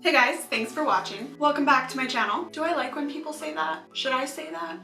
Hey guys, thanks for watching. Welcome back to my channel. Do I like when people say that? Should I say that?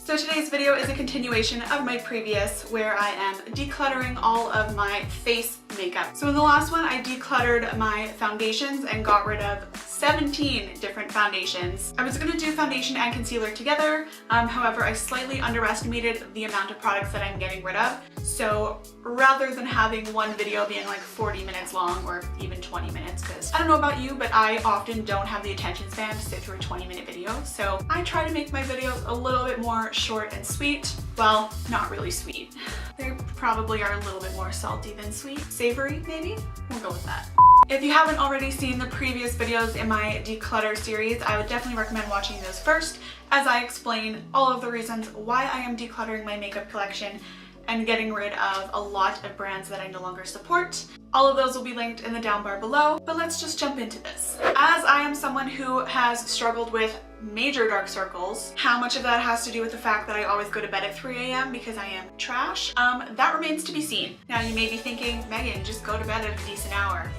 So today's video is a continuation of my previous where I am decluttering all of my face makeup. So in the last one I decluttered my foundations and got rid of 17 different foundations. I was gonna do foundation and concealer together, however I slightly underestimated the amount of products that I'm getting rid of. So rather than having one video being like 40 minutes long or even 20 minutes, because I don't know about you, but I often don't have the attention span to sit through a 20-minute video. So I try to make my videos a little bit more short and sweet. Well, not really sweet. They probably are a little bit more salty than sweet. Savory, maybe? We'll go with that. If you haven't already seen the previous videos in my declutter series, I would definitely recommend watching those first, as I explain all of the reasons why I am decluttering my makeup collection and getting rid of a lot of brands that I no longer support. All of those will be linked in the down bar below, but let's just jump into this. As I am someone who has struggled with major dark circles, how much of that has to do with the fact that I always go to bed at 3 a.m. because I am trash, that remains to be seen. Now you may be thinking, Megan, just go to bed at a decent hour.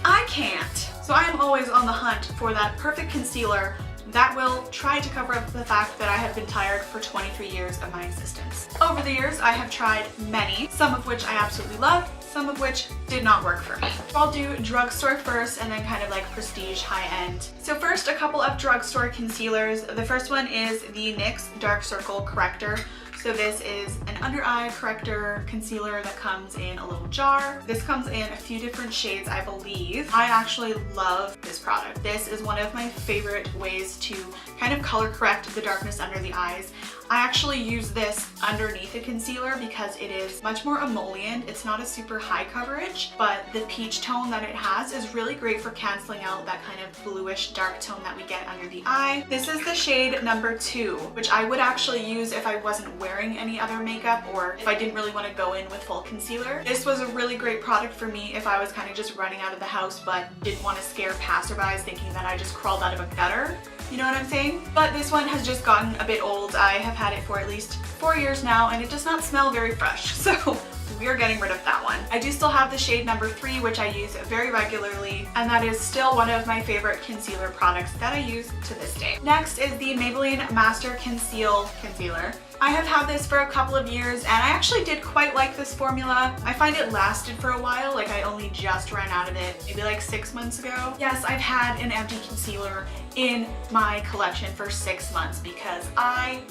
I can't. So I am always on the hunt for that perfect concealer that will try to cover up the fact that I have been tired for 23 years of my existence. Over the years, I have tried many, some of which I absolutely love, some of which did not work for me. I'll do drugstore first and then kind of like prestige high-end. So first, a couple of drugstore concealers. The first one is the NYX Dark Circle Corrector. So this is an under eye corrector concealer that comes in a little jar. This comes in a few different shades, I believe. I actually love this product. This is one of my favorite ways to kind of color correct the darkness under the eyes. I actually use this underneath a concealer because it is much more emollient. It's not a super high coverage, but the peach tone that it has is really great for canceling out that kind of bluish dark tone that we get under the eye. This is the shade number 2, which I would actually use if I wasn't wearing any other makeup or if I didn't really want to go in with full concealer. This was a really great product for me if I was kind of just running out of the house but didn't want to scare passerbys thinking that I just crawled out of a gutter. You know what I'm saying? But this one has just gotten a bit old. I have had it for at least 4 years now and it does not smell very fresh. So we are getting rid of that one. I do still have the shade number 3, which I use very regularly, and that is still one of my favorite concealer products that I use to this day. Next is the Maybelline Master Conceal Concealer. I have had this for a couple of years and I actually did quite like this formula. I find it lasted for a while, like I only just ran out of it maybe like 6 months ago. Yes, I've had an empty concealer in my collection for 6 months because I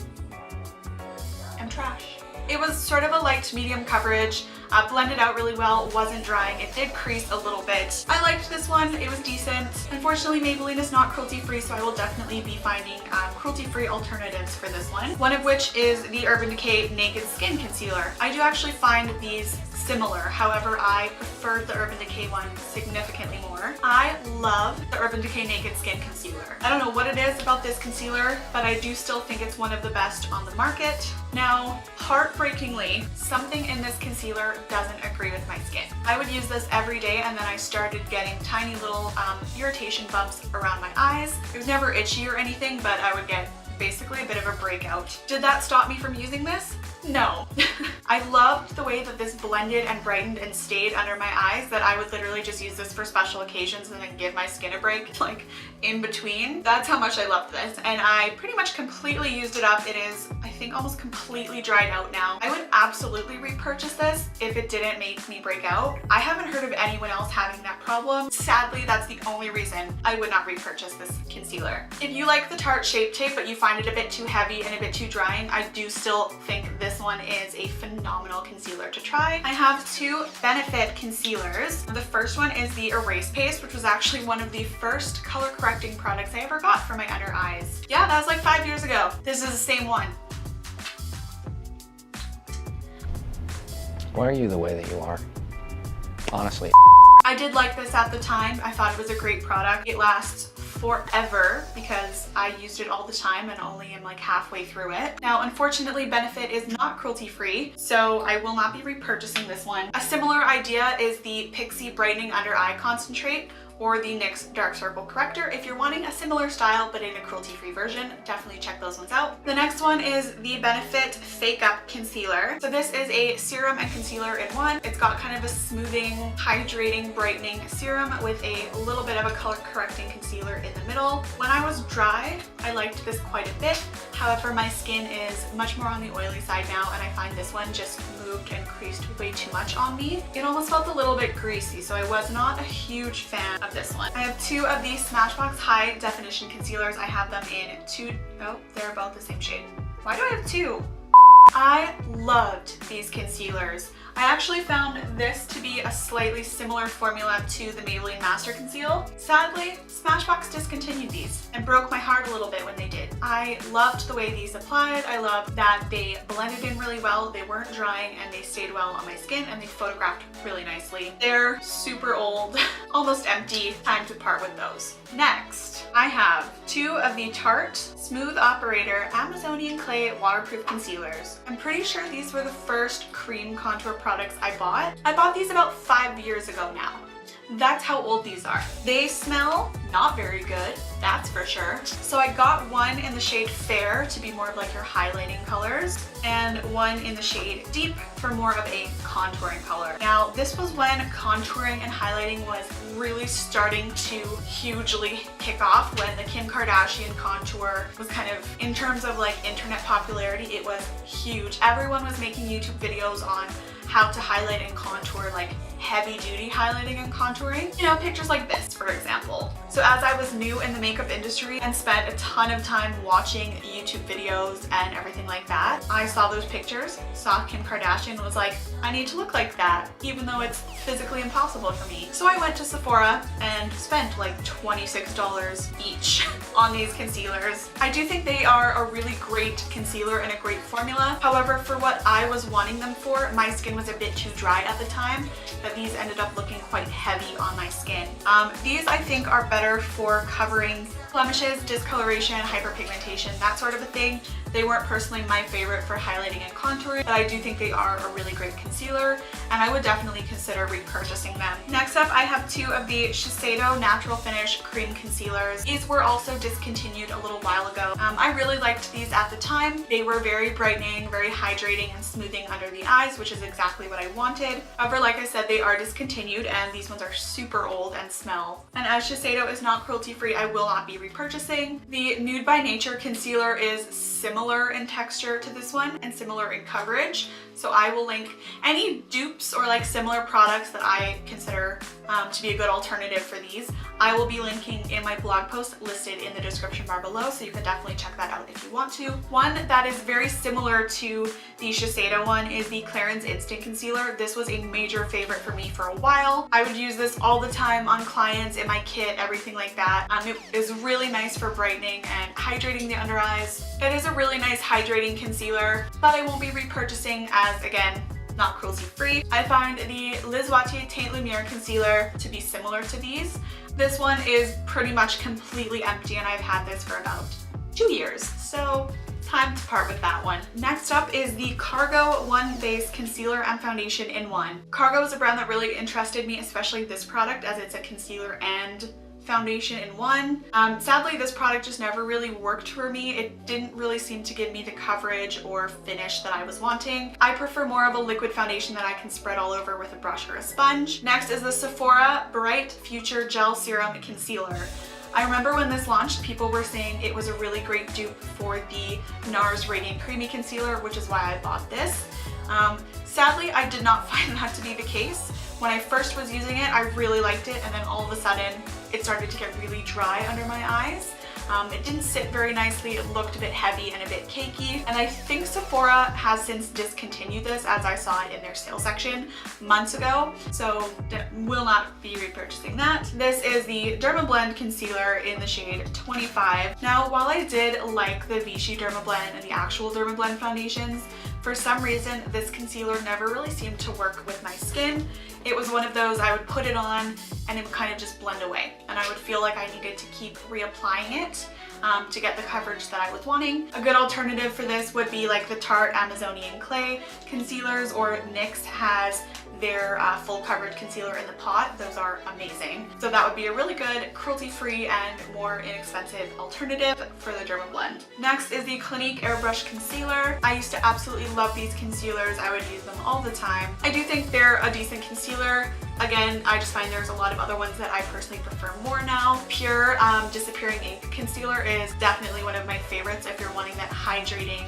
am trash. It was sort of a light to medium coverage, blended out really well, wasn't drying, it did crease a little bit. I liked this one, it was decent. Unfortunately, Maybelline is not cruelty-free, so I will definitely be finding cruelty-free alternatives for this one of which is the Urban Decay Naked Skin Concealer. I do actually find these similar, however I prefer the Urban Decay one significantly more. I love the Urban Decay Naked Skin Concealer. I don't know what it is about this concealer, but I do still think it's one of the best on the market. Now, heartbreakingly, something in this concealer doesn't agree with my skin. I would use this every day and then I started getting tiny little irritation bumps around my eyes. It was never itchy or anything, but I would get basically a bit of a breakout. Did that stop me from using this? No. I loved the way that this blended and brightened and stayed under my eyes that I would literally just use this for special occasions and then give my skin a break like in between. That's how much I loved this and I pretty much completely used it up. It is, I think, almost completely dried out now. I would absolutely repurchase this if it didn't make me break out. I haven't heard of anyone else having that problem. Sadly, that's the only reason I would not repurchase this concealer. If you like the Tarte Shape Tape but you find it a bit too heavy and a bit too drying, I do still think this one is a phenomenal concealer to try. I have 2 Benefit concealers. The first one is the Erase Paste, which was actually one of the first color correcting products I ever got for my under eyes. Yeah, that was like 5 years ago. This is the same one. Why are you the way that you are? Honestly. I did like this at the time. I thought it was a great product. It lasts forever because I used it all the time and only am like halfway through it. Now, unfortunately, Benefit is not cruelty-free, so I will not be repurchasing this one. A similar idea is the Pixi Brightening Under Eye Concentrate, or the NYX Dark Circle Corrector. If you're wanting a similar style but in a cruelty-free version, definitely check those ones out. The next one is the Benefit Fake Up Concealer. So this is a serum and concealer in one. It's got kind of a smoothing, hydrating, brightening serum with a little bit of a color correcting concealer in the middle. When I was dry, I liked this quite a bit. However, my skin is much more on the oily side now, and I find this one just moved and creased way too much on me. It almost felt a little bit greasy, so I was not a huge fan of this one. I have two of these Smashbox High Definition Concealers. I have them in they're about the same shade. Why do I have two? I loved these concealers. I actually found this to be a slightly similar formula to the Maybelline Master Conceal. Sadly, Smashbox discontinued these and broke my heart a little bit when they did. I loved the way these applied. I loved that they blended in really well, they weren't drying, and they stayed well on my skin, and they photographed really nicely. They're super old, almost empty. Time to part with those. Next, I have two of the Tarte Smooth Operator Amazonian Clay Waterproof Concealers. I'm pretty sure these were the first cream contour products I bought. I bought these about 5 years ago now. That's how old these are. They smell not very good, that's for sure. So I got one in the shade Fair to be more of like your highlighting colors, and one in the shade Deep for more of a contouring color. Now, this was when contouring and highlighting was really starting to hugely kick off, when the Kim Kardashian contour was kind of, in terms of like internet popularity, it was huge. Everyone was making YouTube videos on how to highlight and contour, like heavy duty highlighting and contouring. You know, pictures like this, for example. So as I was new in the makeup industry and spent a ton of time watching YouTube videos and everything like that, I saw those pictures, saw Kim Kardashian, and was like, I need to look like that, even though it's physically impossible for me. So I went to Sephora and spent like $26 each on these concealers. I do think they are a really great concealer and a great formula. However, for what I was wanting them for, my skin was a bit too dry at the time, that these ended up looking quite heavy on my skin. These I think are better for covering blemishes, discoloration, hyperpigmentation, that sort of a thing. They weren't personally my favorite for highlighting and contouring, but I do think they are a really great concealer, and I would definitely consider repurchasing them. Next up, I have two of the Shiseido Natural Finish Cream Concealers. These were also discontinued a little while ago. I really liked these at the time. They were very brightening, very hydrating, and smoothing under the eyes, which is exactly what I wanted. However, like I said, they are discontinued, and these ones are super old and smell. And as Shiseido is not cruelty-free, I will not be repurchasing. The Nude by Nature Concealer is similar in texture to this one and similar in coverage, so I will link any dupes or like similar products that I consider to be a good alternative for these. I will be linking in my blog post listed in the description bar below, so you can definitely check that out if you want to. One that is very similar to the Shiseido one is the Clarins Instant Concealer. This was a major favorite for me for a while. I would use this all the time on clients, in my kit, everything like that. It is really nice for brightening and hydrating the under eyes. It is a really nice hydrating concealer, but I won't be repurchasing as, again, not cruelty-free. I find the Liz Wattier Teint Lumiere Concealer to be similar to these. This one is pretty much completely empty, and I've had this for about 2 years, so time to part with that one. Next up is the Cargo One Base Concealer and Foundation in One. Cargo is a brand that really interested me, especially this product, as it's a concealer and foundation in one. Sadly, this product just never really worked for me. It didn't really seem to give me the coverage or finish that I was wanting. I prefer more of a liquid foundation that I can spread all over with a brush or a sponge. Next is the Sephora Bright Future Gel Serum Concealer. I remember when this launched, people were saying it was a really great dupe for the NARS Radiant Creamy Concealer, which is why I bought this. Sadly, I did not find that to be the case. When I first was using it, I really liked it, and then all of a sudden, it started to get really dry under my eyes. It didn't sit very nicely, it looked a bit heavy and a bit cakey, and I think Sephora has since discontinued this, as I saw it in their sale section months ago, so will not be repurchasing that. This is the Dermablend Concealer in the shade 25. Now, while I did like the Vichy Dermablend and the actual Dermablend foundations, for some reason this concealer never really seemed to work with my skin. it was one of those I would put it on and it would kind of just blend away, and I would feel like I needed to keep reapplying it to get the coverage that I was wanting. A good alternative for this would be like the Tarte Amazonian Clay concealers, or NYX has their full coverage concealer in the pot. Those are amazing. So that would be a really good cruelty-free and more inexpensive alternative for the Derma Blend. Next is the Clinique Airbrush Concealer. I used to absolutely love these concealers. I would use them all the time. I do think they're a decent concealer. Again, I just find there's a lot of other ones that I personally prefer more now. Pure Disappearing Ink Concealer is definitely one of my favorites if you're wanting that hydrating,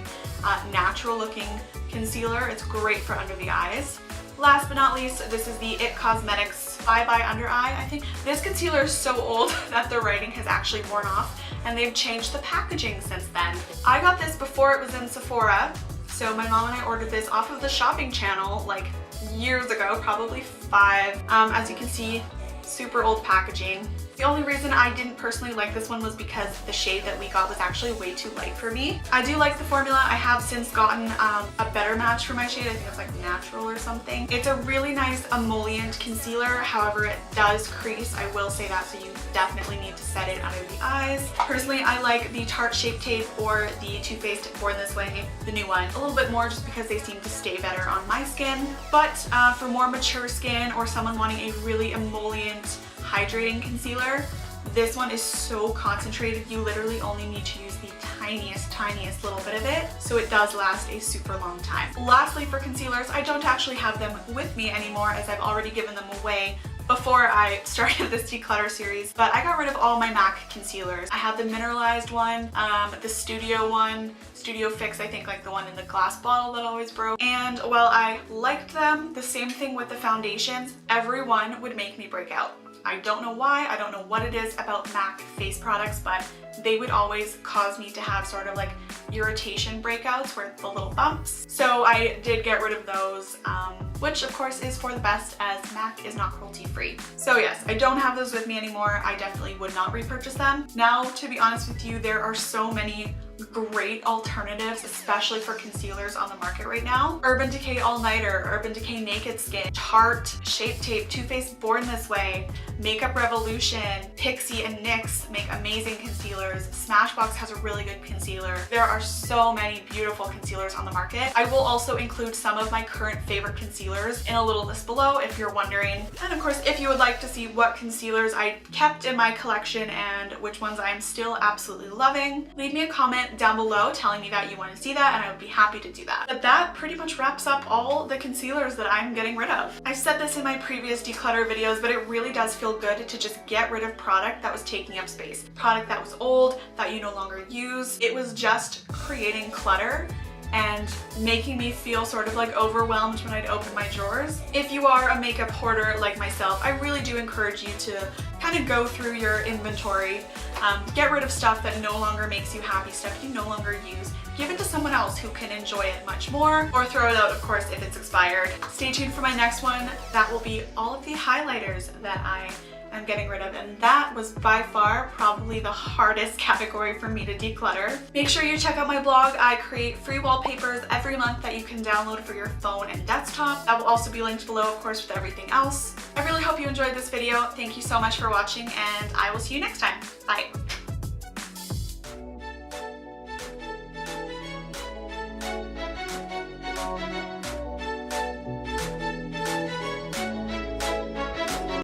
natural looking concealer. It's great for under the eyes. Last but not least, this is the IT Cosmetics Bye Bye Under Eye. I think this concealer is so old that the writing has actually worn off, and they've changed the packaging since then. I got this before it was in Sephora, so my mom and I ordered this off of the shopping channel like years ago, probably 5. As you can see, super old packaging. The only reason I didn't personally like this one was because the shade that we got was actually way too light for me. I do like the formula. I have since gotten a better match for my shade. I think it's like natural or something. It's a really nice emollient concealer. However, it does crease. I will say that, so you definitely need to set it under the eyes. Personally, I like the Tarte Shape Tape or the Too Faced Born This Way, the new one, a little bit more just because they seem to stay better on my skin. But for more mature skin or someone wanting a really emollient, hydrating concealer, this one is so concentrated. You literally only need to use the tiniest little bit of it, so it does last a super long time. Lastly, for concealers, I don't actually have them with me anymore as I've already given them away before I started this declutter series, but I got rid of all my MAC concealers. I have the mineralized one, the Studio one, Studio Fix, I think, like the one in the glass bottle that always broke. And while I liked them, the same thing with the foundations, every one would make me break out. I don't know why, I don't know what it is about MAC face products, but they would always cause me to have sort of like irritation breakouts where the little bumps. So I did get rid of those, which of course is for the best as MAC is not cruelty free. So yes, I don't have those with me anymore. I definitely would not repurchase them. Now, to be honest with you, there are so many great alternatives, especially for concealers on the market right now. Urban Decay All Nighter, Urban Decay Naked Skin, Tarte Shape Tape, Too Faced Born This Way, Makeup Revolution, Pixi and NYX make amazing concealers. Smashbox has a really good concealer. There are so many beautiful concealers on the market. I will also include some of my current favorite concealers in a little list below if you're wondering. And of course, if you would like to see what concealers I kept in my collection and which ones I'm still absolutely loving, leave me a comment down below telling me that you want to see that, and I would be happy to do that. But that pretty much wraps up all the concealers that I'm getting rid of. I've said this in my previous declutter videos, but it really does feel good to just get rid of product that was taking up space, product that was old, that you no longer use. It was just creating clutter and making me feel sort of like overwhelmed when I'd open my drawers. If you are a makeup hoarder like myself, I really do encourage you to kind of go through your inventory, get rid of stuff that no longer makes you happy, stuff you no longer use, give it to someone else who can enjoy it much more, or throw it out, of course, if it's expired. Stay tuned for my next one. That will be all of the highlighters that I am getting rid of, and that was by far probably the hardest category for me to declutter. Make sure you check out my blog. I create free wallpapers every month that you can download for your phone and desktop. That will also be linked below, of course, with everything else. I really hope you enjoyed this video. Thank you so much for watching, and I will see you next time. Bye.